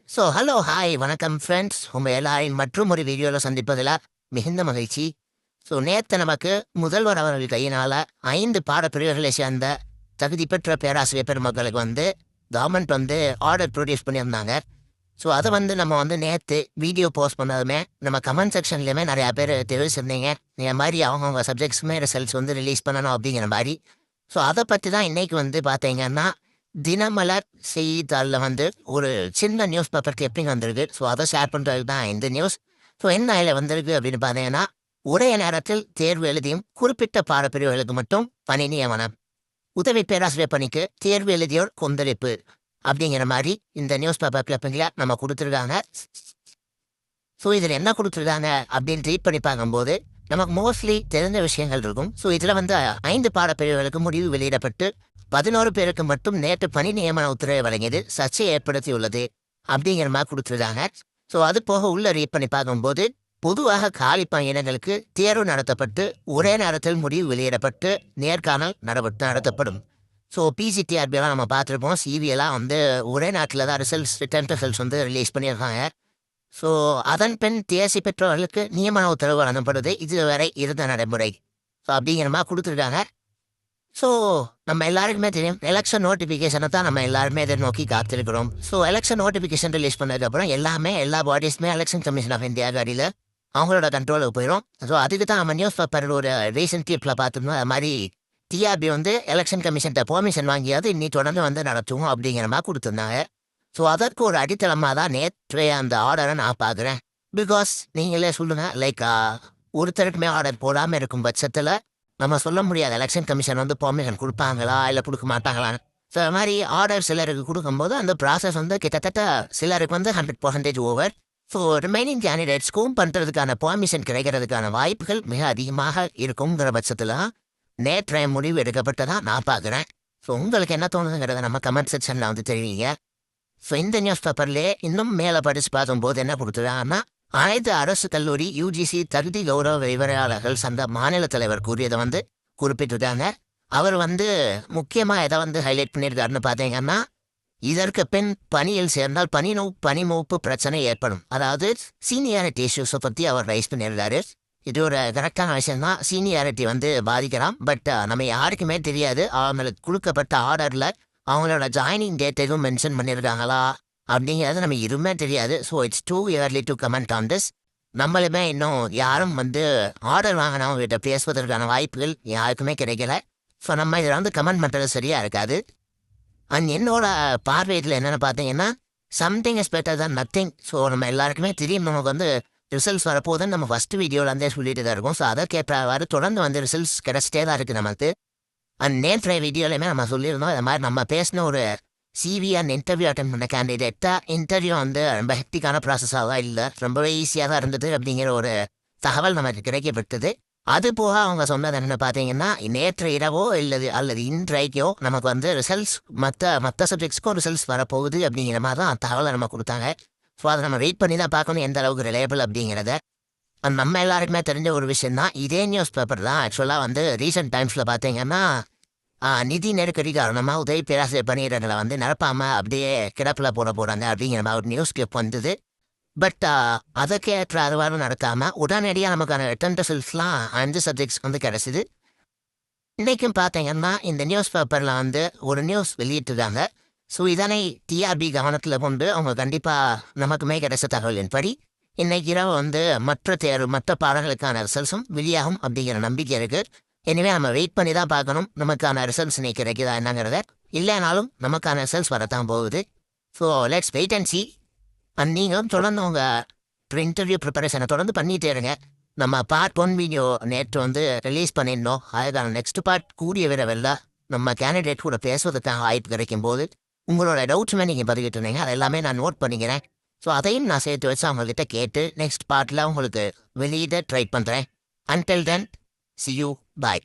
Hello hi வணக்கம் friends. உங்கள் எல்லாரையும் மற்றும் ஒரு வீடியோவில் சந்திப்பதில் மிகுந்த மகிழ்ச்சி. நேற்று நமக்கு முதல்வர் அவர்கள் கையினால் 5 பாடப்பிரிவுகளை சேர்ந்த தகுதி பெற்ற பேராசிரியர் பெருமக்களுக்கு கவர்மெண்ட் ஆர்டர் ப்ரொடியூஸ் பண்ணியிருந்தாங்க. அதை நம்ம நேற்று வீடியோ போஸ்ட் பண்ணதுமே நம்ம கமெண்ட் செக்ஷன்லேயுமே நிறையா பேர் தெரிவிச்சிருந்தீங்க. இந்த மாதிரி அவங்கவுங்க சப்ஜெக்ட்ஸுமே ரிசல்ட்ஸ் ரிலீஸ் பண்ணணும் அப்படிங்கிற மாதிரி. அதை பற்றி தான் இன்றைக்கி பார்த்தீங்கன்னா தினமலர் செய்தித்தாளில் ஒரு சின்ன நியூஸ் பேப்பர் கிளிப்பிங் வந்திருக்கு. அதை ஷேர் பண்ணுறது தான் இந்த நியூஸ். என்ன இதில் வந்திருக்கு அப்படின்னு பார்த்தீங்கன்னா, ஒரே நேரத்தில் தேர்வு எழுதியும் குறிப்பிட்ட பாடப்பிரிவுகளுக்கு மட்டும் பணி நியமனம், உதவி பேராசிரியர் பணிக்கு தேர்வு எழுதியோர் கொந்தளிப்பு அப்படிங்கிற மாதிரி இந்த நியூஸ் பேப்பர் கிளிப்பிங்கில் நம்ம கொடுத்துருக்காங்க. இதில் என்ன கொடுத்துருக்காங்க அப்படின்னு ரீட் பண்ணி பார்க்கும்போது நமக்கு மோஸ்ட்லி தெரிஞ்ச விஷயங்கள் இருக்கும். இதில் 5 பாடப்பிரிவுகளுக்கு முடிவு வெளியிடப்பட்டு 11 பேருக்கு மட்டும் நேற்று பணி நியமன உத்தரவை வழங்கியது சர்ச்சையை ஏற்படுத்தியுள்ளது அப்படிங்கிற மாதிரி கொடுத்துருக்காங்க. அது போக உள்ள ரீட் பண்ணி பார்க்கும்போது பொதுவாக காலி பணியிடங்களுக்கு தேர்வு நடத்தப்பட்டு ஒரே நேரத்தில் முடிவு வெளியிடப்பட்டு நேர்காணல் நடத்தப்படும். பிசிடிஆர்பியெல்லாம் நம்ம பார்த்துருப்போம். சிவியெல்லாம் ஒரே நாட்டில் தான் ரிசல்ட்ஸ் ரிசல்ட்ஸ் ரிலீஸ் பண்ணியிருக்காங்க. அதன் பின் தேர்ச்சி பெற்றவர்களுக்கு நியமன உத்தரவு வழங்கப்படுது. இதுவரை இருந்த நடைமுறை அப்படிங்கிற மாதிரி கொடுத்துருக்காங்க. நம்ம எல்லாருக்குமே தெரியும், எலெக்ஷன் நோட்டிஃபிகேஷனை தான் நம்ம எல்லாருமே இதை நோக்கி காத்திருக்கிறோம். எலெக்ஷன் நோட்டிஃபிகேஷன் ரிலீஸ் பண்ணதுக்கப்புறம் எல்லா பாடிஸுமே எலெக்ஷன் கமிஷன் ஆஃப் இந்தியா அடியில் அவங்களோட கண்ட்ரோலுக்கு போயிடும். அதுக்கு தான் நம்ம நியூஸ் பேப்பர் ஒரு ரீசன்ட் கிளிப்பில் பார்த்துருந்தோம். அது மாதிரி டிஆர்பி எலெக்ஷன் கமிஷன்கிட்ட பெர்மிஷன் வாங்கியாவது இன்னி தொடர்ந்து நடத்துவோம் அப்படிங்கிற மாதிரி கொடுத்துருந்தாங்க. அதற்கு ஒரு அடித்தளமாக தான் நேற்று அந்த ஆர்டரை நான் பார்க்குறேன். பிகாஸ் நீங்களே சொல்லுங்கள், லைக் ஒருத்தருக்குமே ஆர்டர் போடாமல் இருக்கும் பட்சத்தில் நம்ம சொல்ல முடியாது எலெக்ஷன் கமிஷன் பெர்மிஷன் கொடுப்பாங்களா இல்லை கொடுக்க மாட்டாங்களான்னு. அது மாதிரி ஆர்டர் சிலருக்கு கொடுக்கும்போது அந்த ப்ராசஸ் கிட்டத்தட்ட சிலருக்கு 100% ஓவர். ரிமைனிங் கேண்டிடேட்ஸ்க்கும் பண்ணுறதுக்கான பெர்மிஷன் கிடைக்கிறதுக்கான வாய்ப்புகள் மிக அதிகமாக இருக்குங்கிற பட்சத்தில் நேற்றைய முடிவு எடுக்கப்பட்டதாக நான் பார்க்குறேன். உங்களுக்கு என்ன தோணுதுங்கிறத நம்ம கமெண்ட் செக்ஷனில் தெரிவிங்க. இந்த நியூஸ் பேப்பர்லேயே இன்னும் மேலே படித்து பார்க்கும்போது என்ன கொடுத்துருக்காங்கன்னா, அனைத்து அரசு கல்லூரி யூஜிசி தகுதி கௌரவ விவரையாளர்கள் சந்த மாநில தலைவர் கூறியதை குறிப்பிட்டிருக்காங்க. அவர் முக்கியமாக எதை ஹைலைட் பண்ணியிருக்காருன்னு பார்த்தீங்கன்னா, இதற்கு பின் பணியில் சேர்ந்தால் பணிமூப்பு பிரச்சனை ஏற்படும். அதாவது சீனியாரிட்டி இஷ்யூஸை பற்றி அவர் ரைஸ் பண்ணியிருக்காரு. இது ஒரு கரெக்டான விஷயம்தான். சீனியாரிட்டி பாதிக்கலாம். பட் நம்ம யாருக்குமே தெரியாது அவங்களுக்கு கொடுக்கப்பட்ட ஆர்டரில் அவங்களோட ஜாயினிங் டேட் எதுவும் மென்ஷன் பண்ணியிருக்காங்களா அப்படிங்கிறது நம்ம எதுவுமே தெரியாது. It's too early to comment on this. நம்மளுமே இன்னும் யாரும் ஆர்டர் வாங்கினவங்ககிட்ட பேசுவதற்கான வாய்ப்புகள் யாருக்குமே கிடைக்கல. நம்ம இதில் கமெண்ட் பண்ணுறது சரியாக இருக்காது. அண்ட் என்னோட பார்வையில் என்னென்னு பார்த்தீங்கன்னா, சம்திங் இஸ் பெட்டர் தான் நத்திங். நம்ம எல்லாருக்குமே தெரியும் நமக்கு ரிசல்ட்ஸ் வரப்போதுன்னு நம்ம ஃபஸ்ட்டு வீடியோவில் சொல்லிட்டு தான் இருக்கும். அதை கேட்பாரு தொடர்ந்து ரிசல்ட்ஸ் கிடச்சிட்டே தான் இருக்குது நமக்கு. அண்ட் நேற்றைய வீடியோலையுமே நம்ம சொல்லியிருந்தோம், இது மாதிரி நம்ம பேசின ஒரு சிவி அண்ட் இன்டர்வியூ அட்டன் பண்ண கேண்டிடேட்டாக இன்டர்வியூ ரொம்ப ஹெக்டிக்கான ப்ராசஸாக தான் இல்லை, ரொம்பவே ஈஸியாக தான் இருந்தது அப்படிங்கிற ஒரு தகவல் நமக்கு கிடைக்கப்பட்டது. அது போக அவங்க சொன்னது என்னென்னு பார்த்தீங்கன்னா, நேற்று இரவோ அல்லது இன்றைக்கோ நமக்கு ரிசல்ட்ஸ் மற்ற சப்ஜெக்ட்ஸ்க்கும் ரிசல்ட்ஸ் வரப்போகுது அப்படிங்கிற மாதிரி தான் தகவலை நம்ம கொடுத்தாங்க. அதை நம்ம வெயிட் பண்ணி தான் பார்க்கணும் எந்த அளவுக்கு ரிலேபிள் அப்படிங்கிறத. நம்ம எல்லாருக்குமே தெரிஞ்ச ஒரு விஷயம் தான், இதே நியூஸ் பேப்பர் தான் ஆக்சுவலாக ரீசெண்ட் டைம்ஸில் பார்த்தீங்கன்னா நிதி நெருக்கடி காரணமாக உதவி பேராசிரியர் பணியிடங்களை நிரப்பாமல் அப்படியே கிடப்பில் போகிறாங்க அப்படிங்கிற மாதிரி ஒரு நியூஸ் கிளிப் வந்தது. பட் அதுக்கேற்ற அதுவாரும் நடக்காமல் உடனடியாக நமக்கான ரிட்டன் ரிசல்ட்ஸ்லாம் 5 சப்ஜெக்ட்ஸ் கிடச்சிது. இன்றைக்கும் பார்த்தீங்கன்னா இந்த நியூஸ் பேப்பரில் ஒரு நியூஸ் வெளியிட்டுருக்காங்க. இதனை டிஆர்பி கவனத்தில் கொண்டு அவங்க கண்டிப்பாக நமக்குமே கிடைச்ச தகவலின்படி இன்னைக்கு இரவு மற்ற பாடங்களுக்கான ரிசல்ட்ஸும் வெளியாகும் அப்படிங்கிற நம்பிக்கை இருக்குது. எனவே நம்ம வெயிட் பண்ணி தான் பார்க்கணும் நமக்கான ரிசல்ட்ஸ் இன்னைக்கு கிடைக்குதா என்னங்கிறத. இல்லைனாலும் நமக்கான ரிசல்ட்ஸ் வரத்தான் போகுது. Let's wait and see. And நீங்களும் தொடர்ந்து உங்கள் இன்டர்வியூ ப்ரிப்பரேஷனை தொடர்ந்து பண்ணிகிட்டே இருங்க. நம்ம பார்ட் 1 வீடியோ நேற்று ரிலீஸ் பண்ணியிருந்தோம். அதுக்கான நெக்ஸ்ட் பார்ட் கூடிய விரைவில் நம்ம கேண்டிடேட் கூட பேசுவதற்கான வாய்ப்பு கிடைக்கும் போது உங்களோட டவுட்ஸுமே நீங்கள் பதிவிட்டு இருந்தீங்க, அது எல்லாமே நான் நோட் பண்ணிக்கிறேன். அதையும் நான் சேர்த்து வச்சு அவங்கக்கிட்ட கேட்டு நெக்ஸ்ட் பார்ட்டில் உங்களுக்கு வெளியிட ட்ரை பண்ணுறேன். Until then, see you. Bye.